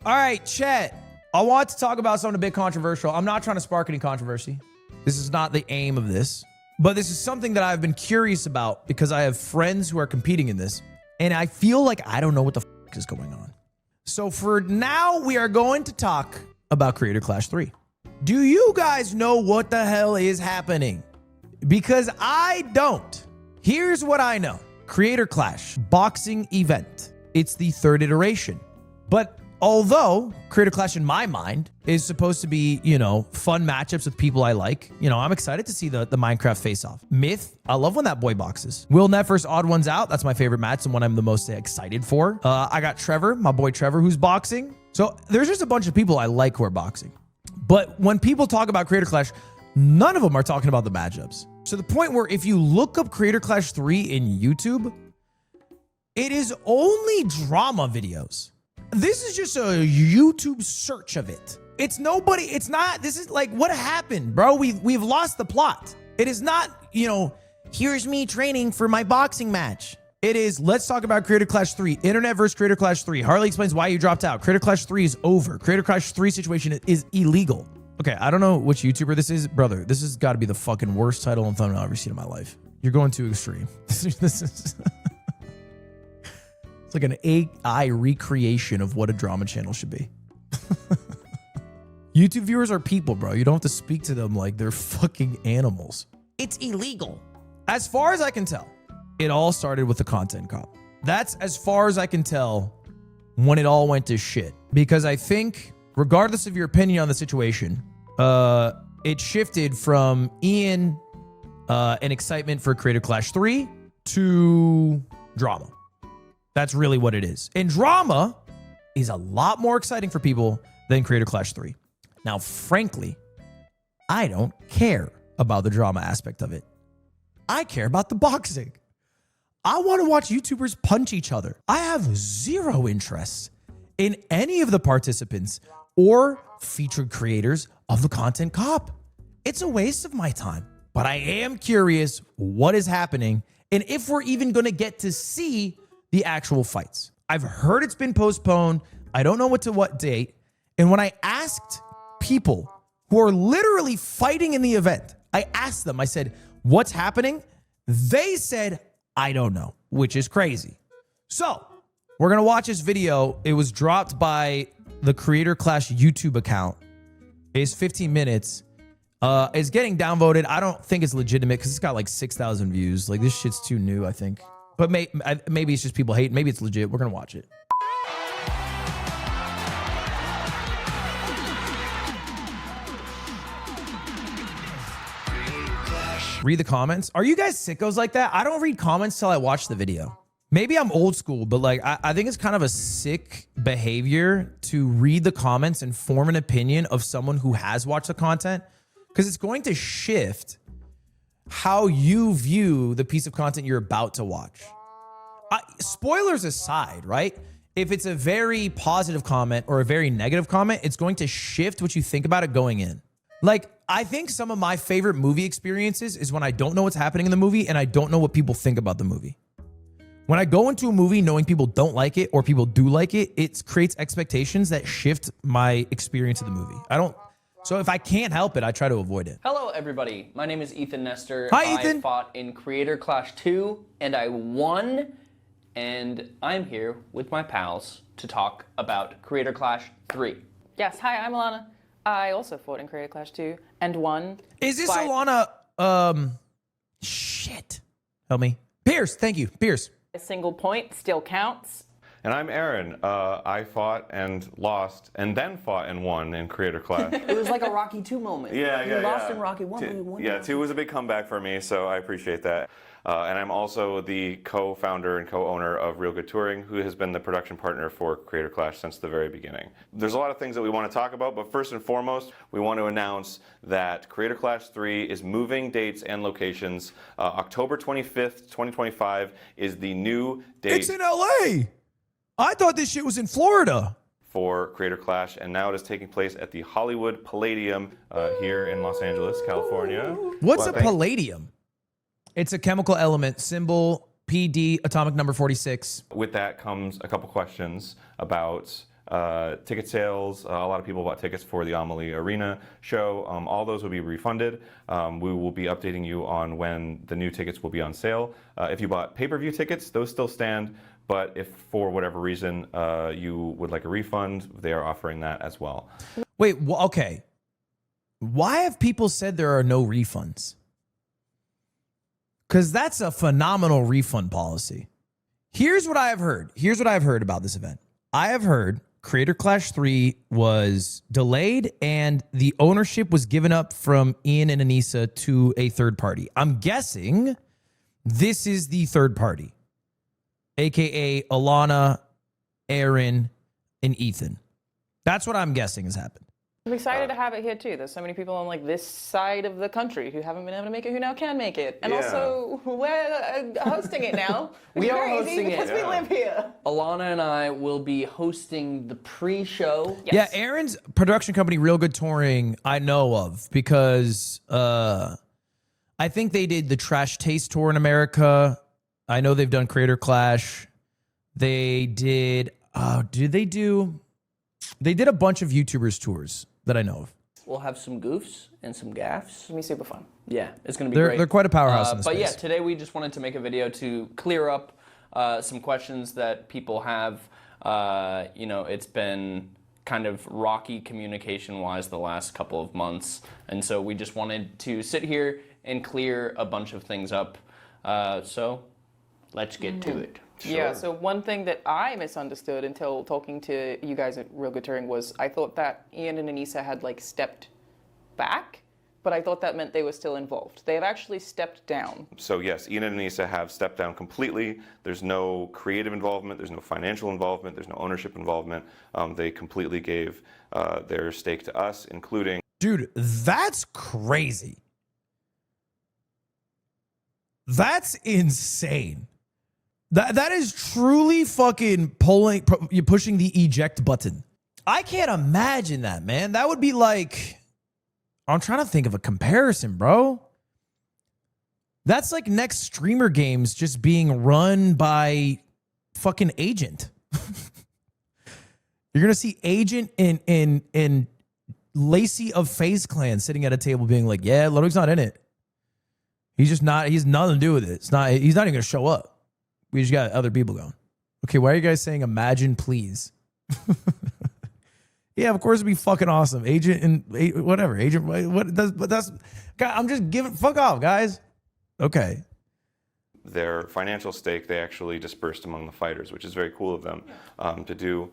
All right, chat. I want to talk about something a bit controversial. I'm not trying to spark any controversy. This is not the aim of this. But this is something that I've been curious about because I have friends who are competing in this. And I feel like I don't know what the f is going on. So for now, we are going to talk about Creator Clash 3. Do you guys know what the hell is happening? Because I don't. Here's what I know. Creator Clash boxing event. It's the third iteration. But although Creator Clash in my mind is supposed to be, you know, fun matchups with people I like, you know, I'm excited to see the Minecraft face-off. Myth, I love when that boy boxes. Will Net versus Odd Ones Out, that's my favorite match and one I'm the most excited for. I got Trevor, my boy Trevor, who's boxing. So there's just a bunch of people I like who are boxing. But when people talk about Creator Clash, none of them are talking about the matchups. To the point where if you look up Creator Clash 3 in YouTube, it is only drama videos. This is just a YouTube search of it. It's nobody, it's not, this is like, what happened, bro? We've lost the plot. It is not, you know, here's me training for my boxing match. It is, let's talk about Creator Clash 3. Internet versus Creator Clash 3. Harley explains why you dropped out. Creator Clash 3 is over. Creator Clash 3 situation is illegal. Okay, I don't know which YouTuber this is. Brother, this has got to be the fucking worst title and thumbnail I've ever seen in my life. You're going too extreme. This is... It's like an AI recreation of what a drama channel should be. YouTube viewers are people, bro. You don't have to speak to them like they're fucking animals. It's illegal. As far as I can tell, it all started with the content cop. That's as far as I can tell when it all went to shit. Because I think, regardless of your opinion on the situation, it shifted from Ian and excitement for Creator Clash 3 to drama. That's really what it is. And drama is a lot more exciting for people than Creator Clash 3. Now, frankly, I don't care about the drama aspect of it. I care about the boxing. I want to watch YouTubers punch each other. I have zero interest in any of the participants or featured creators of the content cop. It's a waste of my time. But I am curious what is happening and if we're even going to get to see the actual fights. I've heard it's been postponed. I don't know what date. And when I asked people who are literally fighting in the event, I asked them, I said, what's happening? They said, I don't know, which is crazy. So we're going to watch this video. It was dropped by the Creator Clash YouTube account. It's 15 minutes. It's getting downvoted. I don't think it's legitimate because it's got like 6,000 views. Like this shit's too new, I think. But maybe it's just people hate. Maybe it's legit. We're going to watch it. Read the comments. Are you guys sickos like that? I don't read comments till I watch the video. Maybe I'm old school, but like I think it's kind of a sick behavior to read the comments and form an opinion of someone who has watched the content because it's going to shift how you view the piece of content you're about to watch. Spoilers aside, right? If it's a very positive comment or a very negative comment, it's going to shift what you think about it going in. Like, I think some of my favorite movie experiences is when I don't know what's happening in the movie and I don't know what people think about the movie. When I go into a movie knowing people don't like it or people do like it, it creates expectations that shift my experience of the movie. So if I can't help it, I try to avoid it. Hello, everybody. My name is Ethan Nestor. Hi, Ethan. I fought in Creator Clash 2, and I won. And I'm here with my pals to talk about Creator Clash 3. Yes, hi, I'm Alana. I also fought in Creator Clash 2 and won. Is this Alana, shit. Help me. Pierce, thank you. Pierce. A single point still counts. And I'm Aaron. I fought and lost and then fought and won in Creator Clash. It was like a Rocky 2 moment. Yeah. You lost in Rocky 1, but you won. Yeah, 2 was a big comeback for me, so I appreciate that. And I'm also the co-founder and co-owner of Real Good Touring, who has been the production partner for Creator Clash since the very beginning. There's a lot of things that we want to talk about, but first and foremost, we want to announce that Creator Clash 3 is moving dates and locations. October 25th, 2025 is the new date. It's in LA. I thought this shit was in Florida. For Creator Clash, and now it is taking place at the Hollywood Palladium here in Los Angeles, California. What's a palladium? It's a chemical element, symbol PD, atomic number 46. With that comes a couple questions about ticket sales. A lot of people bought tickets for the Amelie Arena show. All those will be refunded. We will be updating you on when the new tickets will be on sale. If you bought pay-per-view tickets, those still stand. But if for whatever reason you would like a refund, they are offering that as well. Wait, okay. Why have people said there are no refunds? Because that's a phenomenal refund policy. Here's what I have heard. Here's what I've heard about this event. I have heard Creator Clash 3 was delayed and the ownership was given up from Ian and Anissa to a third party. I'm guessing this is the third party, aka Alana, Aaron, and Ethan. That's what I'm guessing has happened. I'm excited to have it here too. There's so many people on like this side of the country who haven't been able to make it, who now can make it, and also we're hosting it now. We are crazy hosting it. because we live here. Alana and I will be hosting the pre-show. Yes. Yeah, Aaron's production company, Real Good Touring, I know of because I think they did the Trash Taste Tour in America. I know they've done Creator Clash. They did, they did a bunch of YouTubers tours that I know of. We'll have some goofs and some gaffs. It's gonna be super fun. Yeah, it's gonna be great. They're quite a powerhouse in this But space. yeah, today we just wanted to make a video to clear up some questions that people have. You know, it's been kind of rocky communication-wise the last couple of months, and so we just wanted to sit here and clear a bunch of things up. So let's get to it. Yeah, so one thing that I misunderstood until talking to you guys at Real Good Touring was I thought that Ian and Anissa had like stepped back, but I thought that meant they were still involved. They have actually stepped down. So yes, Ian and Anissa have stepped down completely. There's no creative involvement, there's no financial involvement, there's no ownership involvement. They completely gave their stake to us, including... Dude, that's crazy. That's insane. That is truly fucking pushing the eject button. I can't imagine that, man. That would be like, I'm trying to think of a comparison, bro. That's like next streamer games just being run by fucking Agent. You're gonna see Agent and Lacey of FaZe Clan sitting at a table being like, yeah, Ludwig's not in it. He's just not, he's nothing to do with it. He's not even gonna show up. We just got other people going. Okay, why are you guys saying imagine, please? Yeah, of course it'd be fucking awesome. Agent and whatever. Agent, what does, but that's, God, I'm just giving, fuck off, guys. Okay. Their financial stake, they actually dispersed among the fighters, which is very cool of them to do.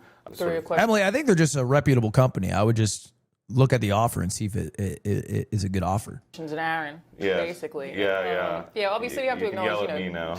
Emily, I think they're just a reputable company. I would just look at the offer and see if it is a good offer. And Aaron, Yeah. basically. Yeah. Yeah, obviously you have to can yell acknowledge, at me now.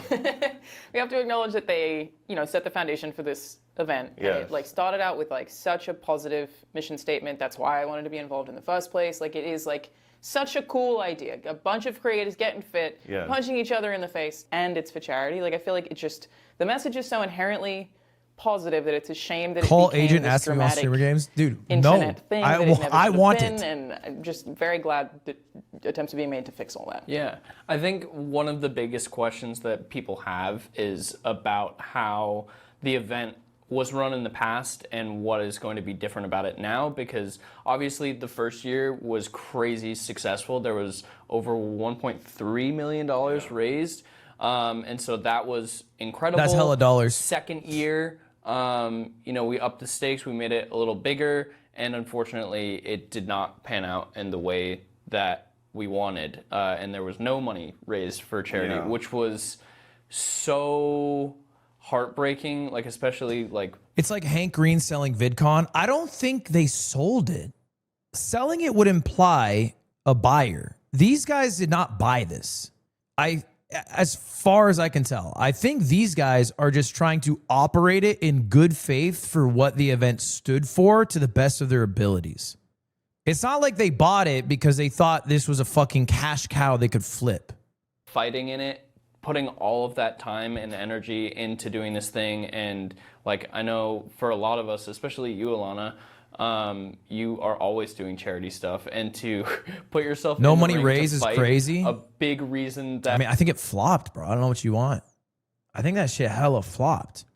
we have to acknowledge that they, set the foundation for this event. And Yes. it like started out with like such a positive mission statement. That's why I wanted to be involved in the first place. Like it is like such a cool idea. A bunch of creators getting fit, Yeah. punching each other in the face, and it's for charity. Like I feel like it just, the message is so inherently positive that it's a shame that Call it became Agent this asking about dramatic streamer games, dude. internet No, thing that it never I should have want been, it. and I'm just very glad that attempts are being made to fix all that. Yeah, I think one of the biggest questions that people have is about how the event was run in the past and what is going to be different about it now, because obviously the first year was crazy successful. There was over $1.3 million raised, and so that was incredible. That's hella dollars. Second year, we upped the stakes, we made it a little bigger, and unfortunately it did not pan out in the way that we wanted, and there was no money raised for charity, Yeah. which was so heartbreaking, like especially like... It's like Hank Green selling VidCon. I don't think they sold it. Selling it would imply a buyer. These guys did not buy this. As far as I can tell, I think these guys are just trying to operate it in good faith for what the event stood for to the best of their abilities. It's not like they bought it because they thought this was a fucking cash cow they could flip. Fighting in it, putting all of that time and energy into doing this thing, and like I know for a lot of us, especially you, Alana, you are always doing charity stuff, and to put yourself No in the money ring to raised is fight, crazy. A big reason that I mean, I think it flopped, bro. I don't know what you want. I think that shit hella flopped.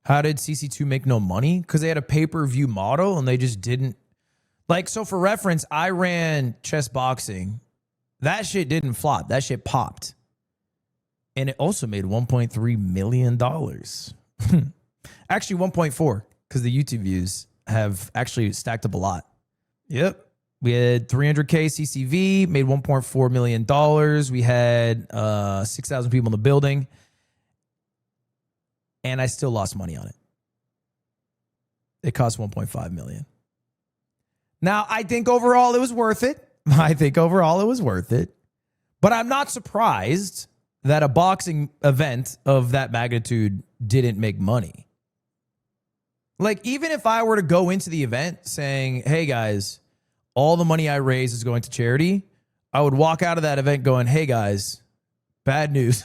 How did CC2 make no money? Because they had a pay-per-view model and they just didn't. Like, so for reference, I ran Chessboxing. That shit didn't flop. That shit popped. And it also made $1.3 million. Actually, 1.4, because the YouTube views have actually stacked up a lot. Yep. We had 300K CCV, made $1.4 million. We had 6,000 people in the building. And I still lost money on it. It cost 1.5 million. Now, I think overall it was worth it. But I'm not surprised that a boxing event of that magnitude didn't make money. Like, even if I were to go into the event saying, hey guys, all the money I raise is going to charity, I would walk out of that event going, hey guys, bad news.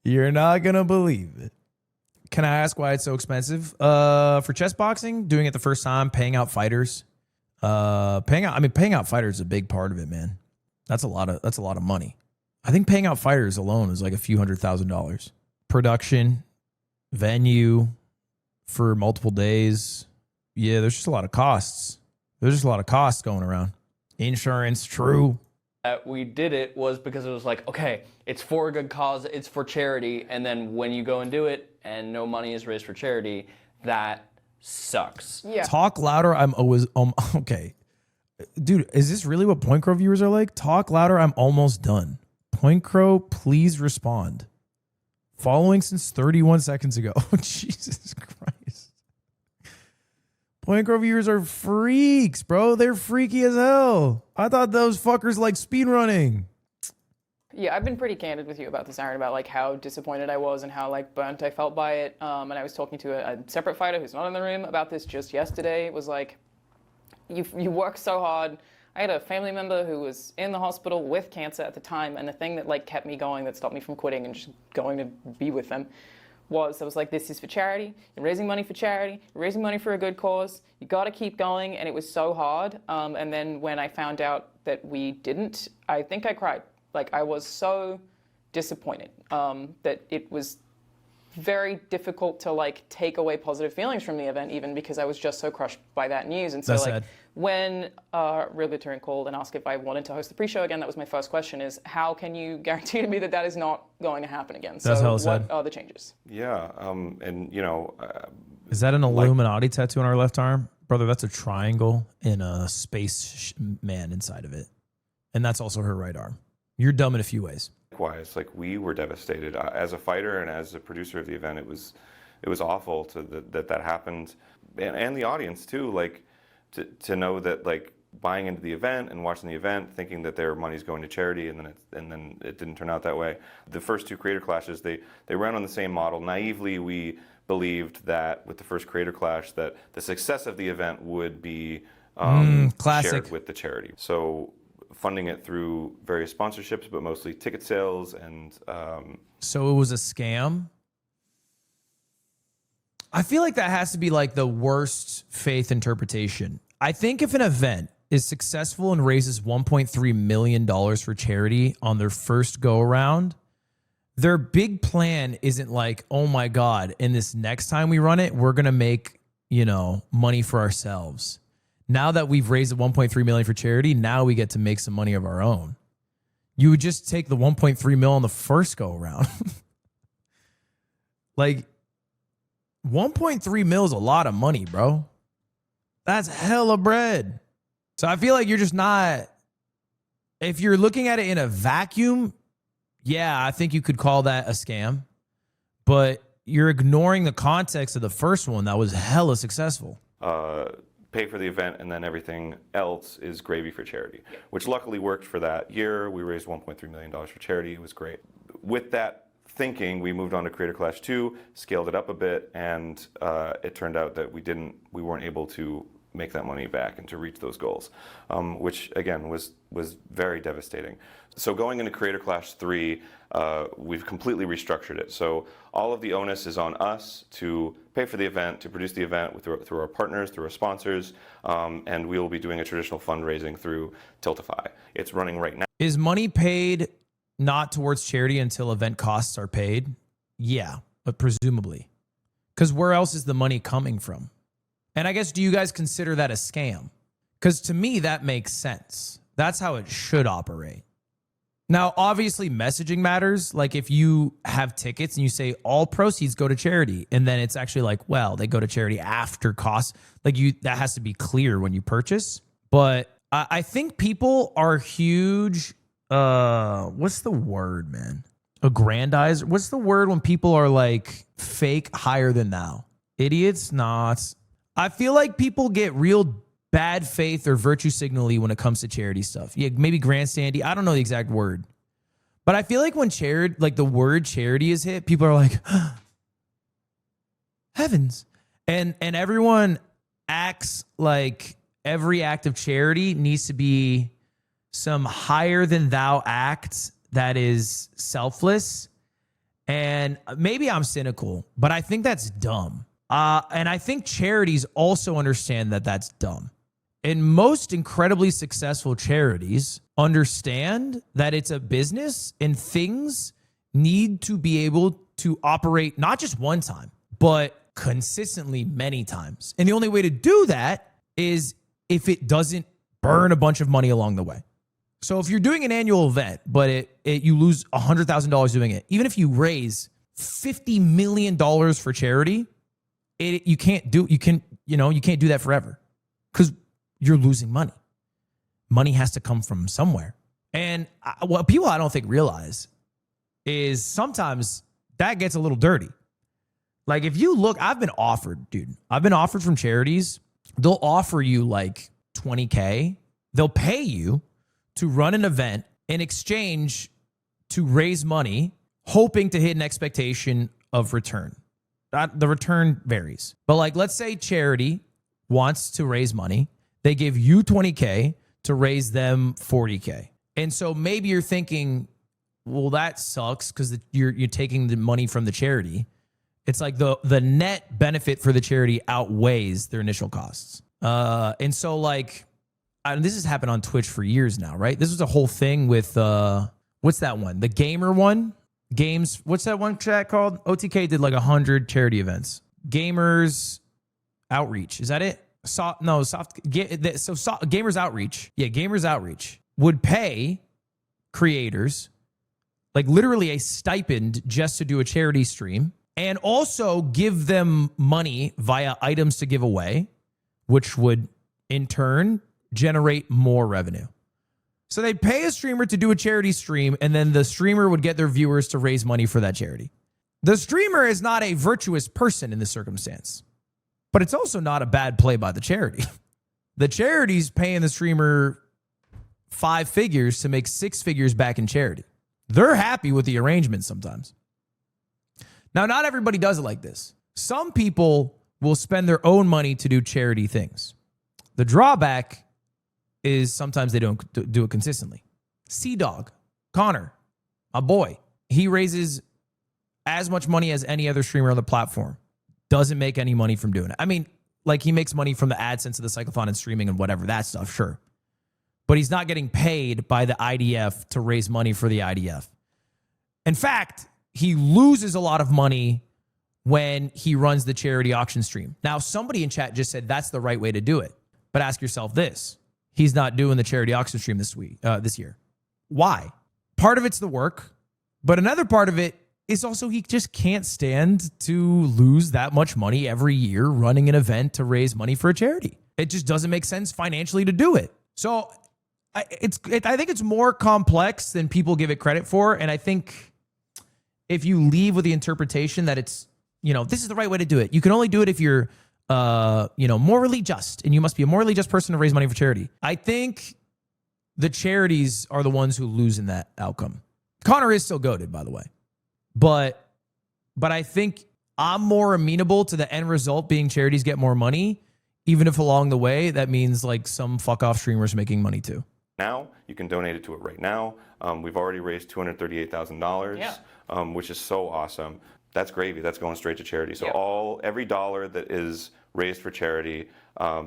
You're not going to believe it. Can I ask why it's so expensive? For chess boxing, doing it the first time, paying out fighters. Paying out fighters is a big part of it, man. That's a lot of money. I think paying out fighters alone is like a few $100,000. Production, venue for multiple days. Yeah, there's just a lot of costs. There's just a lot of costs going around. Insurance, true. That we did it was because it was like, okay, it's for a good cause, it's for charity, and then when you go and do it and no money is raised for charity, that sucks. Yeah. Talk louder. I'm always okay. Dude, is this really what Point Crow viewers are like? Talk louder. I'm almost done. Point Crow, please respond. Following since 31 seconds ago. Jesus Christ. Point Crow viewers are freaks, bro. They're freaky as hell. I thought those fuckers like speed running. Yeah, I've been pretty candid with you about this, Aaron, about like how disappointed I was and how like burnt I felt by it. And I was talking to a separate fighter who's not in the room about this just yesterday. It was like, you work so hard. I had a family member who was in the hospital with cancer at the time, and the thing that like kept me going, that stopped me from quitting and just going to be with them, was I was like, this is for charity. You're raising money for charity. You're raising money for a good cause. You got to keep going, and it was so hard. And then when I found out that we didn't, I think I cried. Like, I was so disappointed that it was very difficult to like take away positive feelings from the event, even because I was just so crushed by that news. And so That's like sad. when Real Good Touring called and asked if I wanted to host the pre-show again, that was my first question: is how can you guarantee to me that that is not going to happen again? That's so hella what sad. are the changes? Yeah, and you know, Is that an Illuminati tattoo on our left arm? Brother, that's a triangle and a space man inside of it. And that's also her right arm. You're dumb in a few ways. likewise, like we were devastated as a fighter and as a producer of the event. It was awful that happened, and the audience too. Like to know that like buying into the event and watching the event, thinking that their money's going to charity, and then it didn't turn out that way. The first two Creator Clashes, they ran on the same model. Naively, we believed that with the first Creator Clash that the success of the event would be shared with the charity. So funding it through various sponsorships, but mostly ticket sales and. So it was a scam. I feel like that has to be like the worst faith interpretation. I think if an event is successful and raises $1.3 million for charity on their first go around, their big plan isn't like, oh my God, and this next time we run it, we're going to make, money for ourselves. Now that we've raised the 1.3 million for charity, now we get to make some money of our own. You would just take the 1.3 mil on the first go around. Like 1.3 mil is a lot of money, bro. That's hella bread. So I feel like you're just not, if you're looking at it in a vacuum, yeah, I think you could call that a scam, but you're ignoring the context of the first one that was hella successful. Pay for the event, and then everything else is gravy for charity, which luckily worked for that year. We raised $1.3 million for charity. It was great. With that thinking, we moved on to Creator Clash 2, scaled it up a bit, and it turned out that we weren't able to make that money back and to reach those goals, which again was very devastating. So going into Creator Clash 3, we've completely restructured it. So all of the onus is on us to pay for the event, to produce the event through our partners, through our sponsors, and we will be doing a traditional fundraising through Tiltify. It's running right now. Is money paid not towards charity until event costs are paid? Yeah. presumably. Because where else is the money coming from? And I guess, do you guys consider that a scam? Because to me, that makes sense. That's how it should operate. Now, obviously, messaging matters. Like if you have tickets and you say all proceeds go to charity, and then it's actually like, well, they go to charity after costs. Like that has to be clear when you purchase. But I think people are huge. What's the word, man? Aggrandize. What's the word when people are like fake higher than thou? Idiots? Not. I feel like people get real bad faith or virtue signally when it comes to charity stuff. Yeah, maybe grandstandy. I don't know the exact word. But I feel like when the word charity is hit, people are like, heavens. And everyone acts like every act of charity needs to be some higher than thou act that is selfless. And maybe I'm cynical, but I think that's dumb. And I think charities also understand that that's dumb. And most incredibly successful charities understand that it's a business and things need to be able to operate not just one time, but consistently many times. And the only way to do that is if it doesn't burn a bunch of money along the way. So if you're doing an annual event, but you lose $100,000 doing it, even if you raise $50 million for charity, you can't do that forever because you're losing money. Money has to come from somewhere. And what people I don't think realize is sometimes that gets a little dirty. Like if you look, I've been offered from charities. They'll offer you like $20K. They'll pay you to run an event in exchange to raise money, hoping to hit an expectation of return. The return varies. But like, let's say charity wants to raise money. They give you $20K to raise them $40K. And so maybe you're thinking, well, that sucks because you're taking the money from the charity. It's like the net benefit for the charity outweighs their initial costs. And so like, this has happened on Twitch for years now, right? This was a whole thing with, what's that one? The gamer one? Games, what's that one chat called? OTK did like 100 charity events. Gamers Outreach, is that it? Gamers Outreach. Yeah, Gamers Outreach would pay creators like literally a stipend just to do a charity stream and also give them money via items to give away, which would in turn generate more revenue. So they'd pay a streamer to do a charity stream, and then the streamer would get their viewers to raise money for that charity. The streamer is not a virtuous person in this circumstance, but it's also not a bad play by the charity. The charity's paying the streamer 5 figures to make 6 figures back in charity. They're happy with the arrangement sometimes. Now, not everybody does it like this. Some people will spend their own money to do charity things. The drawback is sometimes they don't do it consistently. Dog, Connor, my boy, he raises as much money as any other streamer on the platform. Doesn't make any money from doing it. I mean, like he makes money from the AdSense of the Cyclothon and streaming and whatever, that stuff, sure. But he's not getting paid by the IDF to raise money for the IDF. In fact, he loses a lot of money when he runs the charity auction stream. Now, somebody in chat just said that's the right way to do it. But ask yourself this. He's not doing the charity auction stream this year. Why? Part of it's the work, but another part of it is also he just can't stand to lose that much money every year running an event to raise money for a charity. It just doesn't make sense financially to do it. So I think it's more complex than people give it credit for. And I think if you leave with the interpretation that it's, this is the right way to do it, you can only do it if you're morally just, and you must be a morally just person to raise money for charity. I think the charities are the ones who lose in that outcome. Connor is still goated, by the way. But I think I'm more amenable to the end result being charities get more money, even if along the way that means like some fuck off streamers making money too. Now you can donate it to it right now. We've already raised $238,000, which is so awesome. That's gravy. That's going straight to charity. So every dollar that is raised for charity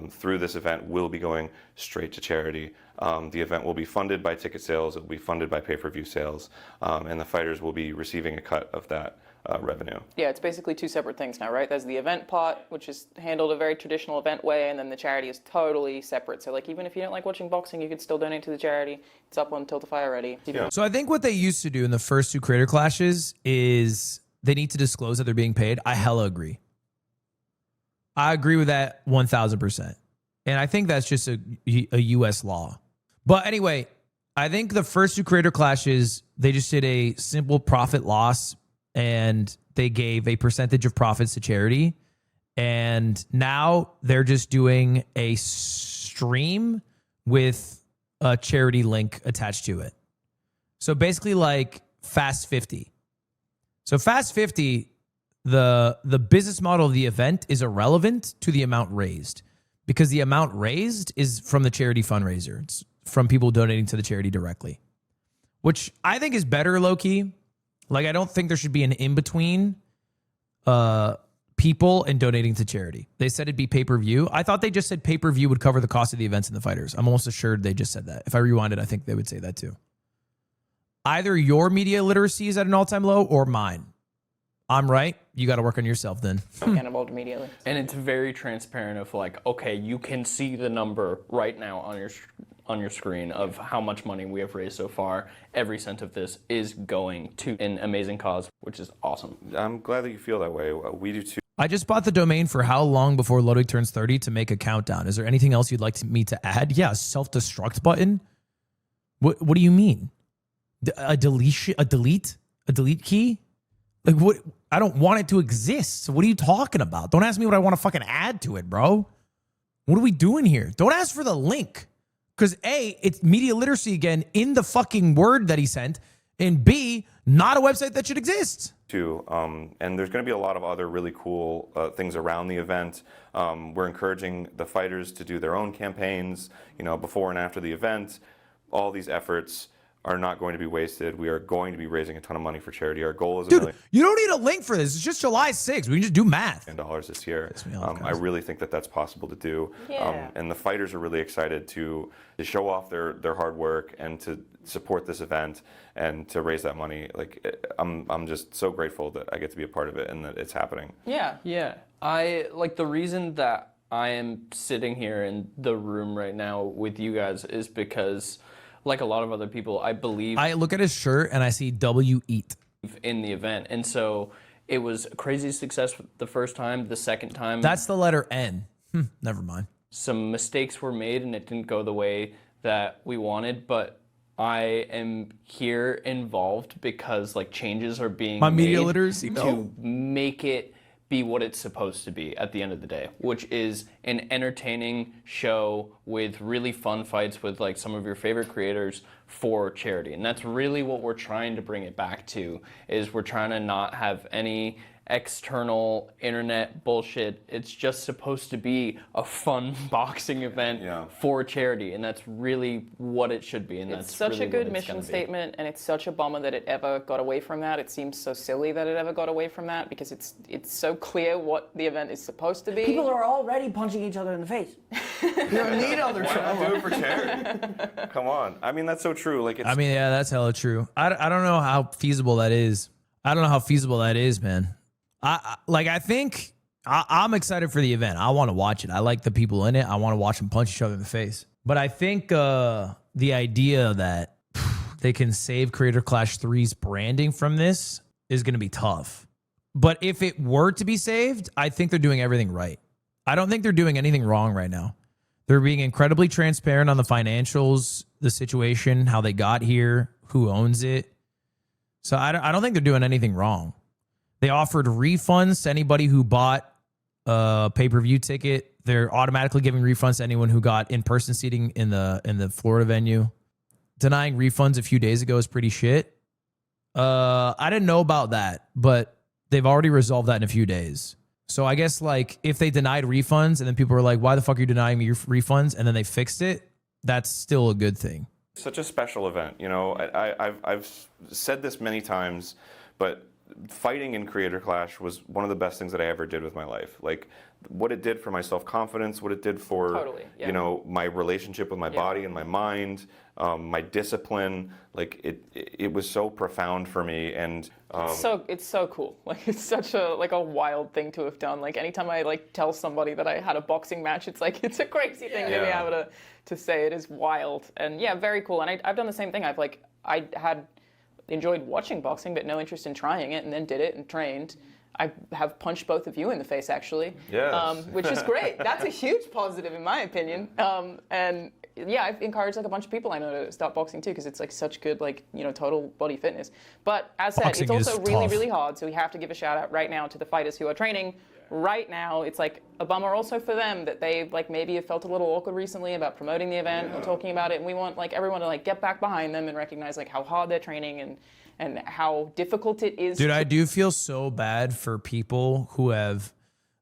through this event will be going straight to charity. The event will be funded by ticket sales. It will be funded by pay-per-view sales, and the fighters will be receiving a cut of that revenue. Yeah, it's basically two separate things now, right? There's the event part, which is handled a very traditional event way, and then the charity is totally separate. So, like, even if you don't like watching boxing, you can still donate to the charity. It's up on Tiltify already. Yeah. So I think what they used to do in the first two creator clashes is they need to disclose that they're being paid. I hella agree. I agree with that 1000%. And I think that's just a US law. But anyway, I think the first two creator clashes, they just did a simple profit loss and they gave a percentage of profits to charity. And now they're just doing a stream with a charity link attached to it. So basically like Fast 50. So Fast 50, the business model of the event is irrelevant to the amount raised because the amount raised is from the charity fundraiser. It's from people donating to the charity directly, which I think is better low key. Like, I don't think there should be an in-between people and donating to charity. They said it'd be pay-per-view. I thought they just said pay-per-view would cover the cost of the events and the fighters. I'm almost assured they just said that. If I rewind it, I think they would say that too. Either your media literacy is at an all-time low or mine. I'm right. You got to work on yourself then. Get involved immediately. And it's very transparent of like, okay, you can see the number right now on your screen of how much money we have raised so far. Every cent of this is going to an amazing cause, which is awesome. I'm glad that you feel that way. We do too. I just bought the domain for how long before Ludwig turns 30 to make a countdown. Is there anything else you'd like me to add? Yeah, self-destruct button. What do you mean? A delete key? Like, what? I don't want it to exist. So what are you talking about? Don't ask me what I want to fucking add to it, bro. What are we doing here? Don't ask for the link. Because A, it's media literacy again in the fucking word that he sent. And B, not a website that should exist. Too. And there's going to be a lot of other really cool things around the event. We're encouraging the fighters to do their own campaigns, before and after the event. All these efforts are not going to be wasted. We are going to be raising a ton of money for charity. Our goal is $1 million. You don't need a link for this. It's just July 6th. We can just do math. This year. I I really think that that's possible to do. Yeah. And the fighters are really excited to show off their hard work and to support this event and to raise that money. Like, I'm just so grateful that I get to be a part of it and that it's happening. Yeah. Yeah. I like the reason that I am sitting here in the room right now with you guys is because, like a lot of other people, I believe I look at his shirt and I see W eat in the event. And so it was a crazy success the first time. The second time, That's the letter N. Never mind. some mistakes were made and it didn't go the way that we wanted. But I am here involved because like changes are being My media made literacy, to no. make it be what it's supposed to be at the end of the day, which is an entertaining show with really fun fights with like some of your favorite creators for charity. And that's really what we're trying to bring it back to, is we're trying to not have any external internet bullshit. It's just supposed to be a fun boxing event for charity, and that's really what it should be. And It's that's such really a good what it's mission gonna be. statement, and it's such a bummer that it ever got away from that. It seems so silly that it ever got away from that because it's so clear what the event is supposed to be. People are already punching each other in the face. You don't need other Why trauma. not do it for charity? Come on. I mean, that's so true. Like, it's, I mean, yeah, that's hella true. I don't know how feasible that is. I don't know how feasible that is, man. I think I'm excited for the event. I want to watch it. I like the people in it. I want to watch them punch each other in the face. But I think the idea that they can save Creator Clash 3's branding from this is going to be tough. But if it were to be saved, I think they're doing everything right. I don't think they're doing anything wrong right now. They're being incredibly transparent on the financials, the situation, how they got here, who owns it. So I don't think they're doing anything wrong. They offered refunds to anybody who bought a pay-per-view ticket. They're automatically giving refunds to anyone who got in-person seating in the Florida venue. Denying refunds a few days ago is pretty shit. I didn't know about that, but they've already resolved that in a few days. So I guess like if they denied refunds and then people were like, why the fuck are you denying me your refunds? And then they fixed it, that's still a good thing. such a special event. I've said this many times, but fighting in Creator Clash was one of the best things that I ever did with my life. Like, what it did for my self-confidence, what it did for Totally, yeah. you know, my relationship with my body and my mind, my discipline. Like it was so profound for me, and It's so cool. Like it's such a a wild thing to have done. Like anytime I tell somebody that I had a boxing match, it's like it's a crazy thing to be able to say. It is wild, and yeah, very cool. And I've done the same thing. I had enjoyed watching boxing, but no interest in trying it, and then did it and trained. I have punched both of you in the face, actually, Yes. which is great. That's a huge positive, in my opinion. And yeah, I've encouraged a bunch of people I know to start boxing too, because it's such good total body fitness. But as said, Boxing it's also is really, tough. really hard. So we have to give a shout out right now to the fighters who are training right now. It's a bummer also for them that they maybe have felt a little awkward recently about promoting the event or talking about it. And we want everyone to get back behind them and recognize how hard they're training and how difficult it is. Dude, I do feel so bad for people who have,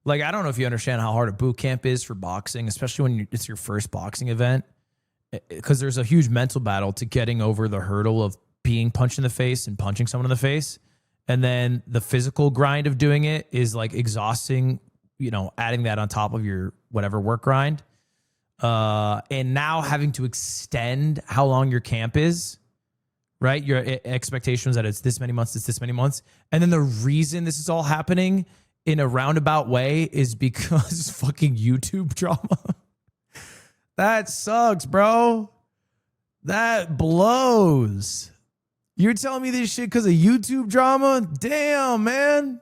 I don't know if you understand how hard a boot camp is for boxing, especially when it's your first boxing event, because there's a huge mental battle to getting over the hurdle of being punched in the face and punching someone in the face. And then the physical grind of doing it is exhausting, adding that on top of your whatever work grind. And now having to extend how long your camp is. Right? Your expectation is that it's this many months. And then the reason this is all happening in a roundabout way is because fucking YouTube drama. That sucks, bro. That blows. You're telling me this shit because of YouTube drama? Damn, man.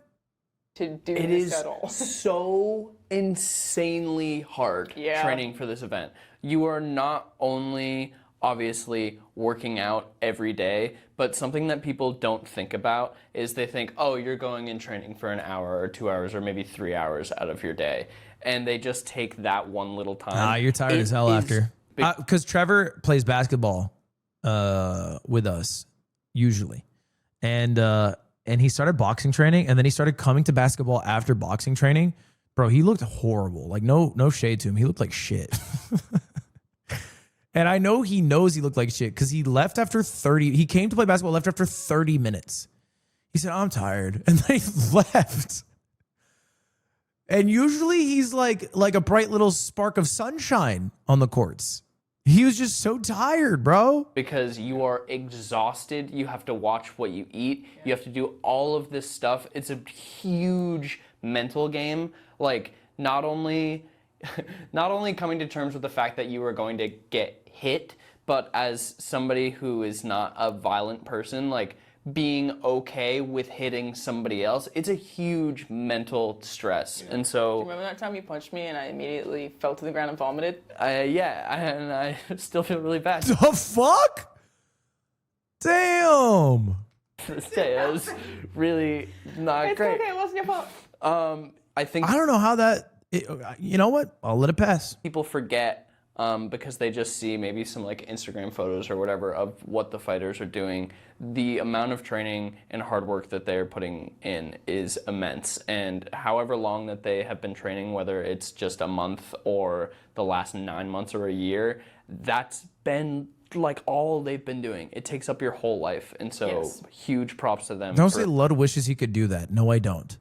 to do It this is at all. so insanely hard Yeah. training for this event. You are not only obviously working out every day, but something that people don't think about is they think, oh, you're going in training for an hour or 2 hours or maybe 3 hours out of your day. And they just take that one little time. You're tired It as hell is after. big- Because Trevor plays basketball with us, usually. And he started boxing training, and then he started coming to basketball after boxing training. Bro, he looked horrible. No shade to him. He looked like shit. And I know he knows he looked like shit because he left after 30. He came to play basketball, left after 30 minutes. He said, I'm tired. And then he left. And usually he's like a bright little spark of sunshine on the courts. He was just so tired, bro. because you are exhausted. You have to watch what you eat. You have to do all of this stuff. It's a huge mental game. Not only coming to terms with the fact that you are going to get hit, but as somebody who is not a violent person, being okay with hitting somebody else, it's a huge mental stress. And so, Remember that time you punched me and I immediately fell to the ground and vomited? and I still feel really bad. The fuck? Damn. To this day. It was really not It's great. okay, it wasn't your fault. I think I don't know how that, you know what? I'll let it pass. people forget because they just see maybe some Instagram photos or whatever of what the fighters are doing. The amount of training and hard work that they're putting in is immense. And however long that they have been training, whether it's just a month or the last 9 months or a year, that's been all they've been doing. It takes up your whole life. And so Yes. huge props to them. Don't for- say Lud wishes he could do that. No, I don't.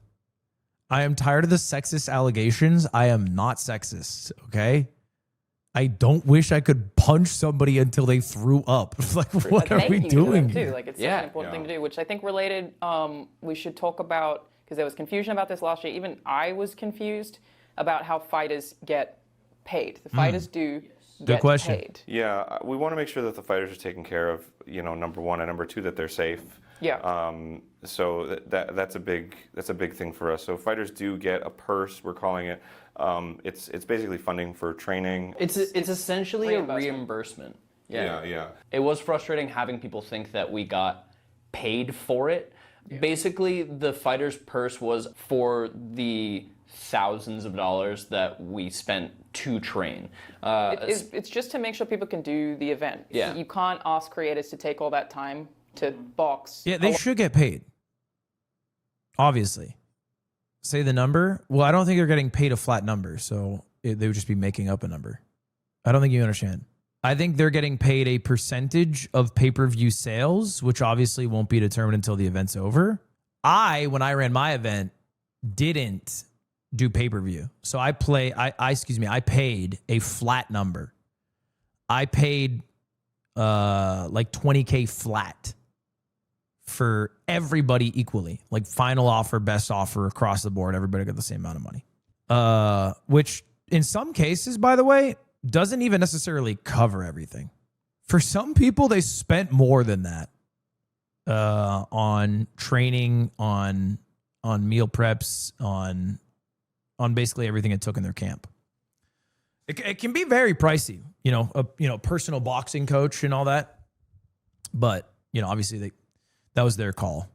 I am tired of the sexist allegations. I am not sexist, okay? I don't wish I could punch somebody until they threw up. What are Thank we you to them, doing? too. It's such an important thing to do, which I think related, we should talk about, because there was confusion about this last year. Even I was confused about how fighters get paid. The fighters do get question. paid. Yeah, we want to make sure that the fighters are taken care of, number one, and number two, that they're safe. Yeah. So that's a big thing for us. So fighters do get a purse, we're calling it. It's basically funding for training. It's essentially a Reimbursement. reimbursement. Yeah. It was frustrating having people think that we got paid for it. Yeah. Basically, the fighter's purse was for the thousands of dollars that we spent to train. It's just to make sure people can do the event. Yeah. You can't ask creators to take all that time to box. Yeah, they should get paid. Obviously. Say the number. Well, I don't think they're getting paid a flat number, so they would just be making up a number. I don't think you understand. I think they're getting paid a percentage of pay-per-view sales, which obviously won't be determined until the event's over. When I ran my event, didn't do pay-per-view. So I paid a flat number. I paid like 20K flat for everybody equally. Like final offer, best offer across the board. Everybody got the same amount of money. Which in some cases, by the way, doesn't even necessarily cover everything. For some people, they spent more than that on training, on meal preps, on basically everything it took in their camp. It can be very pricey, a personal boxing coach and all that. But, obviously that was their call.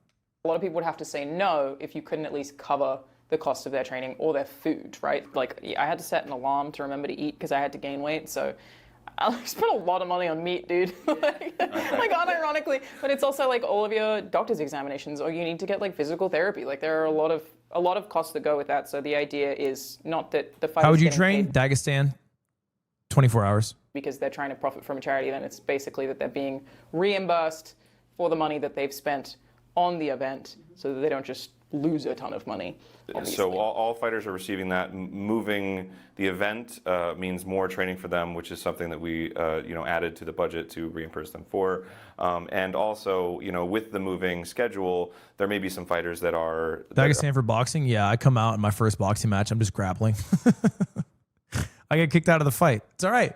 A lot of people would have to say no if you couldn't at least cover the cost of their training or their food, right? Like I had to set an alarm to remember to eat because I had to gain weight. So I spent a lot of money on meat, dude. like unironically, but it's also like all of your doctor's examinations, or you need to get like physical therapy. Like there are a lot of costs that go with that. So the idea is not that the fight. How would you train? Dagestan, 24 hours. Because they're trying to profit from a charity, then it's basically that they're being reimbursed for the money that they've spent on the event, so that they don't just lose a ton of money. Obviously. So all fighters are receiving that. Moving the event means more training for them, which is something that we added to the budget to reimburse them for. And also, with the moving schedule, there may be some fighters that are... Dagestan for boxing? Yeah, I come out in my first boxing match, I'm just grappling. I get kicked out of the fight. It's all right.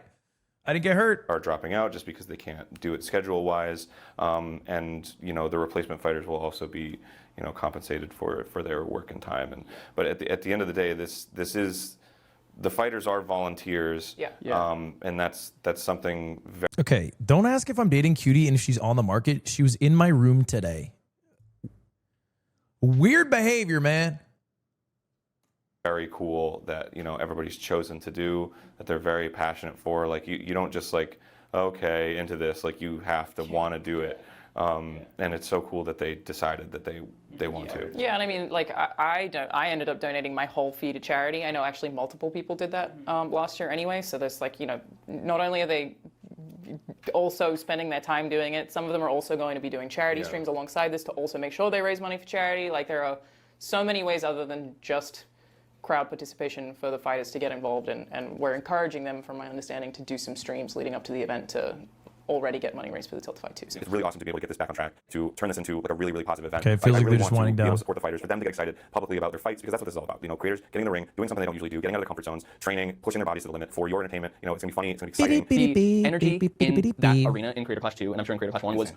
I didn't get hurt. Are dropping out just because they can't do it schedule-wise. And, the replacement fighters will also be... compensated for their work and time, but at the end of the day, this is the fighters are volunteers, and that's something. Okay, don't ask if I'm dating Cutie and if she's on the market. She was in my room today. Weird behavior, man. Very cool that everybody's chosen to do, that they're very passionate for. Like you don't just like okay into this. Like you have to want to do it. And it's so cool that they decided that they want to. Yeah, and I mean, like I ended up donating my whole fee to charity. I know actually multiple people did that last year anyway. So there's like, not only are they also spending their time doing it, some of them are also going to be doing charity streams alongside this to also make sure they raise money for charity. Like there are so many ways other than just crowd participation for the fighters to get involved in, and we're encouraging them, from my understanding, to do some streams leading up to the event to already get money raised for the Tilt to Fight too. It's really awesome to be able to get this back on track, to turn this into like a really, really positive event. Okay, it feels like really they're just want winding to be able down. to support the fighters, for them to get excited publicly about their fights, because that's what this is all about. Creators getting in the ring, doing something they don't usually do, getting out of their comfort zones, training, pushing their bodies to the limit for your entertainment. It's gonna be funny, it's gonna be exciting. The energy in that arena in Creator Clash 2, and I'm sure in Creator Clash 1, was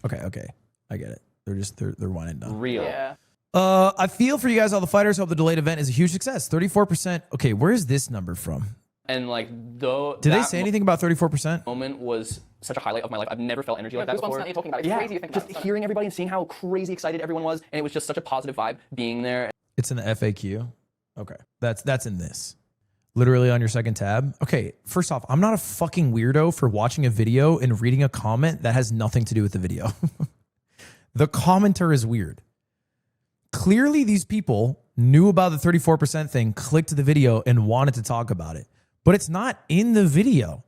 Okay, I get it. They're winding down. unreal. Yeah. I feel for you guys, all the fighters. Hope the delayed event is a huge success. 34%. Okay, where is this number from? And like though, Did they say anything about 34%? moment was such a highlight of my life. I've never felt energy like that Goosebumps before. now you're talking about it. It's Yeah, crazy to think just about it. hearing everybody and seeing how crazy excited everyone was, and it was just such a positive vibe being there. It's in the FAQ. Okay, that's in this. Literally on your second tab. Okay, first off, I'm not a fucking weirdo for watching a video and reading a comment that has nothing to do with the video. The commenter is weird. Clearly, these people knew about the 34% thing, clicked the video, and wanted to talk about it. But it's not in the video.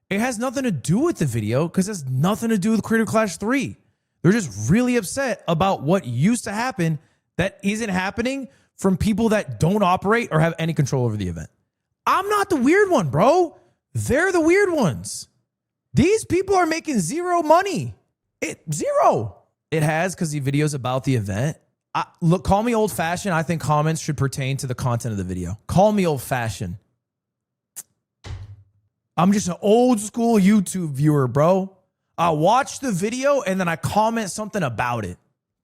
It has nothing to do with the video because it has nothing to do with Creator Clash 3. They're just really upset about what used to happen that isn't happening from people that don't operate or have any control over the event. I'm not the weird one, bro. They're the weird ones. These people are making zero money. Zero. It has because the video's about the event. Look, call me old-fashioned. I think comments should pertain to the content of the video. Call me old-fashioned. I'm just an old-school YouTube viewer, bro. I watch the video and then I comment something about it.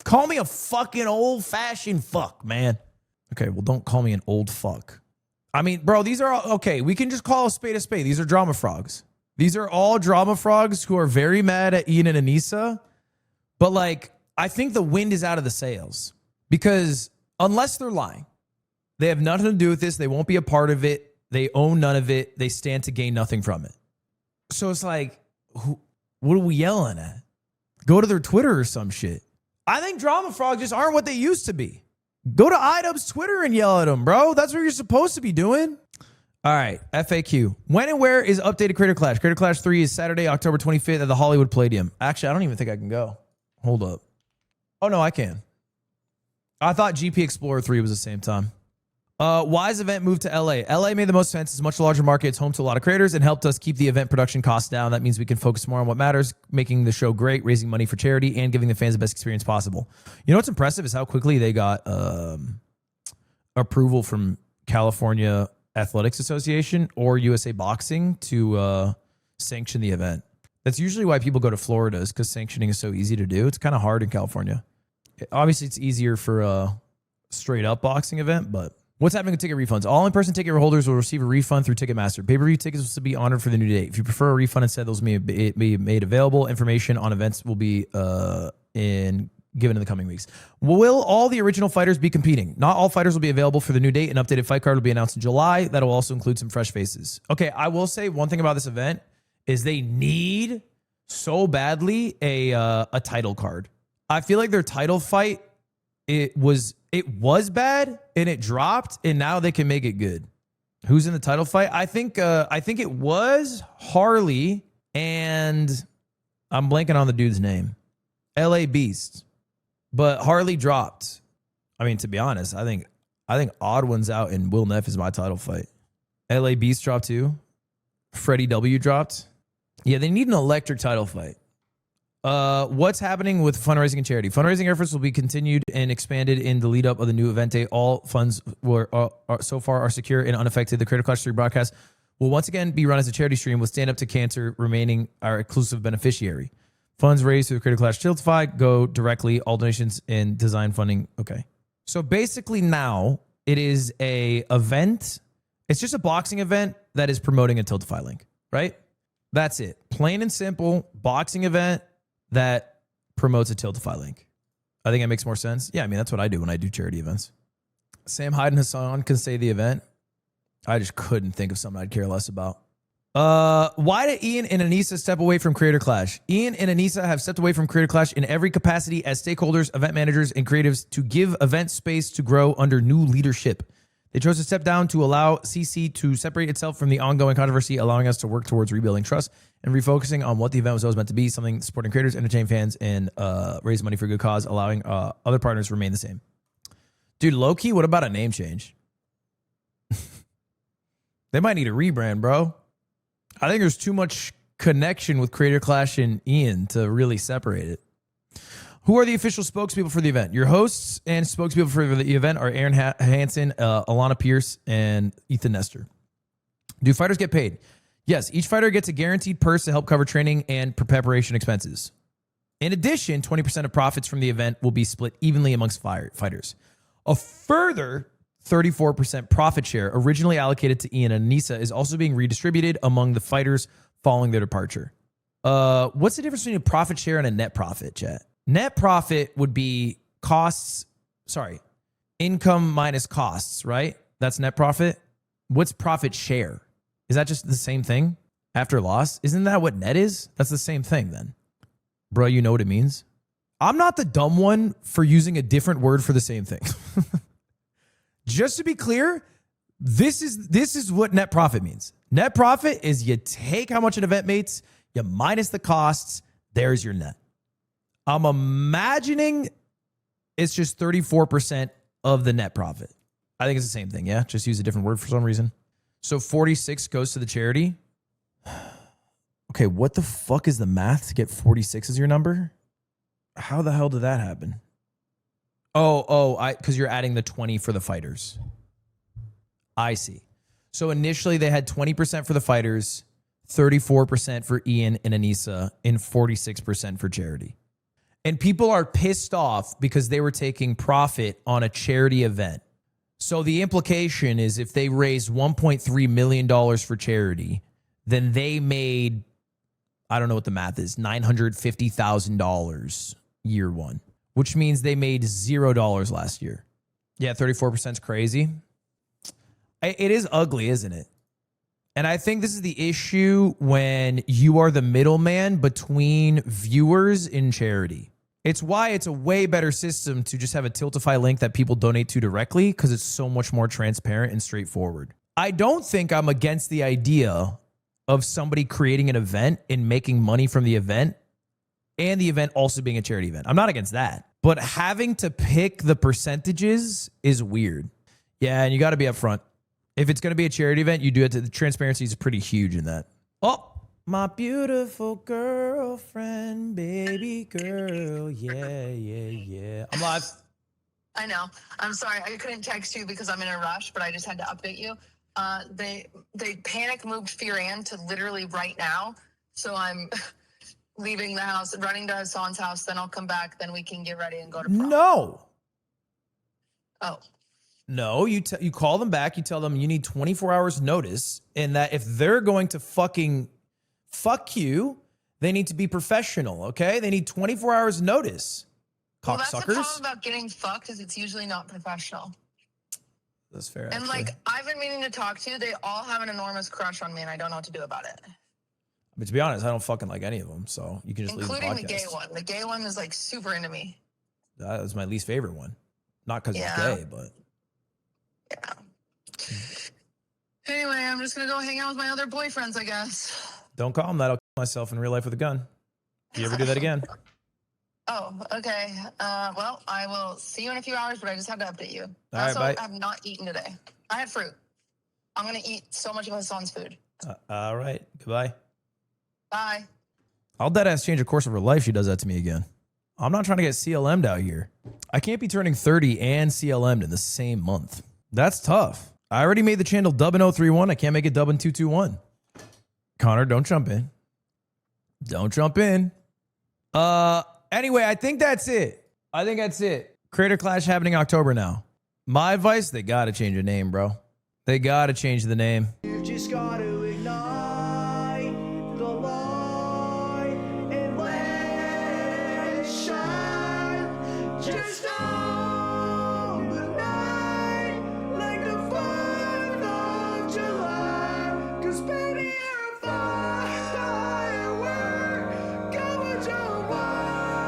Call me a fucking old-fashioned fuck, man. Okay, well, don't call me an old fuck. I mean, bro, these are all, okay, we can just call a spade a spade. These are drama frogs. These are all drama frogs who are very mad at Ian and Anissa. But, like, I think the wind is out of the sails. Because unless they're lying, they have nothing to do with this. They won't be a part of it. They own none of it. They stand to gain nothing from it. So it's like, what are we yelling at? Go to their Twitter or some shit. I think drama frogs just aren't what they used to be. Go to iDubbbz's Twitter and yell at them, bro. That's what you're supposed to be doing. All right, FAQ. When and where is updated Creator Clash? Creator Clash 3 is Saturday, October 25th at the Hollywood Palladium. Actually, I don't even think I can go. Hold up. Oh, no, I can. I thought GP Explorer 3 was the same time. Why's event moved to LA? LA made the most sense. It's a much larger market. It's home to a lot of creators and helped us keep the event production costs down. That means we can focus more on what matters, making the show great, raising money for charity, and giving the fans the best experience possible. You know what's impressive is how quickly they got approval from California Athletics Association or USA Boxing to sanction the event. That's usually why people go to Florida, is because sanctioning is so easy to do. It's kind of hard in California. Obviously, it's easier for a straight up boxing event, but what's happening with ticket refunds? All in-person ticket holders will receive a refund through Ticketmaster. Pay-per-view tickets will be honored for the new date. If you prefer a refund instead, those may be made available. Information on events will be given in the coming weeks. Will all the original fighters be competing? Not all fighters will be available for the new date. An updated fight card will be announced in July. That will also include some fresh faces. Okay, I will say one thing about this event is they need so badly a title card. I feel like their title fight, it was bad and it dropped, and now they can make it good. Who's in the title fight? I think it was Harley, and I'm blanking on the dude's name. LA Beast. But Harley dropped. I mean, to be honest, I think Odd One's out and Will Neff is my title fight. LA Beast dropped too. Freddie W dropped. Yeah, they need an electric title fight. What's happening with fundraising and charity? Fundraising efforts will be continued and expanded in the lead up of the new event day. All funds so far are secure and unaffected. The Creator Clash 3 broadcast will once again be run as a charity stream, with Stand Up to Cancer remaining our exclusive beneficiary. Funds raised through the Creator Clash Tiltify go directly. All donations and design funding. Okay. So basically now it is a event. It's just a boxing event that is promoting a Tiltify link, right? That's it. Plain and simple boxing event that promotes a Tiltify link. I think that makes more sense. Yeah, I mean, that's what I do when I do charity events. Sam Hyde and Hassan can say the event. I just couldn't think of something I'd care less about. Why did Ian and Anissa step away from Creator Clash? Ian and Anissa have stepped away from Creator Clash in every capacity as stakeholders, event managers, and creatives to give event space to grow under new leadership. They chose to step down to allow CC to separate itself from the ongoing controversy, allowing us to work towards rebuilding trust and refocusing on what the event was always meant to be, something supporting creators, entertain fans, and raise money for a good cause, allowing other partners to remain the same. Dude, low-key, what about a name change? They might need a rebrand, bro. I think there's too much connection with Creator Clash and Ian to really separate it. Who are the official spokespeople for the event? Your hosts and spokespeople for the event are Aaron Hansen, Alana Pierce, and Ethan Nestor. Do fighters get paid? Yes, each fighter gets a guaranteed purse to help cover training and preparation expenses. In addition, 20% of profits from the event will be split evenly amongst fighters. A further 34% profit share, originally allocated to Ian and Anissa, is also being redistributed among the fighters following their departure. What's the difference between a profit share and a net profit, chat? Net profit would be income minus costs, right? That's net profit. What's profit share? Is that just the same thing after loss? Isn't that what net is? That's the same thing then. Bro, you know what it means? I'm not the dumb one for using a different word for the same thing. Just to be clear, this is what net profit means. Net profit is you take how much an event makes, you minus the costs, there's your net. I'm imagining it's just 34% of the net profit. I think it's the same thing, yeah? Just use a different word for some reason. So 46 goes to the charity. Okay, what the fuck is the math to get 46 as your number? How the hell did that happen? Because you're adding the 20 for the fighters. I see. So initially they had 20% for the fighters, 34% for Ian and Anissa, and 46% for charity. And people are pissed off because they were taking profit on a charity event. So the implication is if they raised $1.3 million for charity, then they made, I don't know what the math is, $950,000 year one, which means they made $0 last year. Yeah, 34% is crazy. It is ugly, isn't it? And I think this is the issue when you are the middleman between viewers and charity. It's why it's a way better system to just have a Tiltify link that people donate to directly, because it's so much more transparent and straightforward. I don't think I'm against the idea of somebody creating an event and making money from the event and the event also being a charity event. I'm not against that. But having to pick the percentages is weird. Yeah, and you got to be upfront. If it's going to be a charity event, you do it. The transparency is pretty huge in that. Oh, my beautiful girlfriend, baby girl. Yeah, yeah, yeah. I'm live. I know. I'm sorry. I couldn't text you because I'm in a rush, but I just had to update you. They panic moved Firan to literally right now. So I'm leaving the house, running to Hassan's house. Then I'll come back. Then we can get ready and go to prom. No. Oh. No, you call them back. You tell them you need 24 hours notice, and that if they're going to fucking fuck you, they need to be professional, okay? They need 24 hours notice. Well, that's the Cocksuckers. problem about getting fucked is it's usually not professional. That's fair. And actually. like I've been meaning to talk to you. They all have an enormous crush on me, and I don't know what to do about it. But to be honest, I don't fucking like any of them, so you can just Including leave the the podcast. gay one. The gay one is like super into me. That was my least favorite one. Not because Yeah. it's gay, but Yeah. Anyway, I'm just gonna go hang out with my other boyfriends, I guess. don't call them that. I'll kill myself in real life with a gun. If you ever do that again. Oh, okay. Well, I will see you in a few hours, but I just had to update you. All right, Also, bye. I have not eaten today. I had fruit. I'm gonna eat so much of Hassan's food. All right. Goodbye. Bye. I'll deadass change the course of her life. She does that to me again. I'm not trying to get CLM'd out here. I can't be turning 30 and CLM'd in the same month. That's tough. I already made the channel Dubbin031. I can't make it Dubbin221. Connor, don't jump in. Don't jump in. Anyway, I think that's it. Creator Clash happening October now. My advice, they got to change the name, bro. They got to change the name. You've just got to ignite the light and let it shine. Just